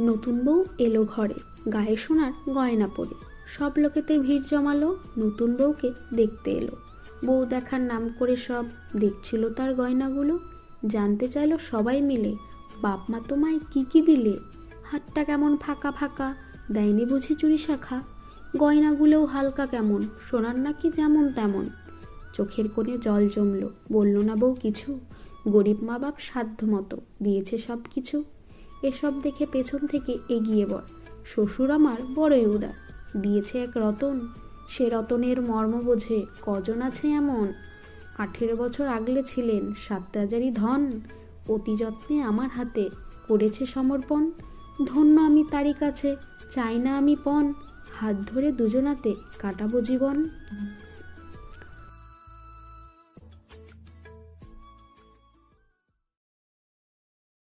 নতুন বউ এলো ঘরে, গায়ে সোনার গয়না পরে। সব লোকেতে ভিড় জমালো, নতুন বউকে দেখতে এলো। বউ দেখার নাম করে সব দেখছিল তার গয়নাগুলো। জানতে চাইলো সবাই মিলে, বাপ মা তোমায় কি কি দিলে? হাতটা কেমন ফাঁকা ফাঁকা, দেয়নি বুঝি চুরি শাখা? গয়নাগুলোও হালকা কেমন, সোনার নাকি যেমন তেমন? চোখের কোণে জল জমলো, বলল না বউ কিছু। গরিব মা বাপ সাধ্য মতো দিয়েছে সব কিছু। এসব দেখে পেছন থেকে এগিয়ে বল, শ্বশুর আমার বড়ই উদার, দিয়েছে এক রতন। সে রতনের মর্ম বোঝে কজন আছে এমন? 18 বছর আগলে ছিলেন 7 রাজারই ধন, অতি যত্নে আমার হাতে করেছে সমর্পণ। ধন্য আমি তারই কাছে, চাই না আমি পণ, হাত ধরে দুজনাতে কাটাবো জীবন।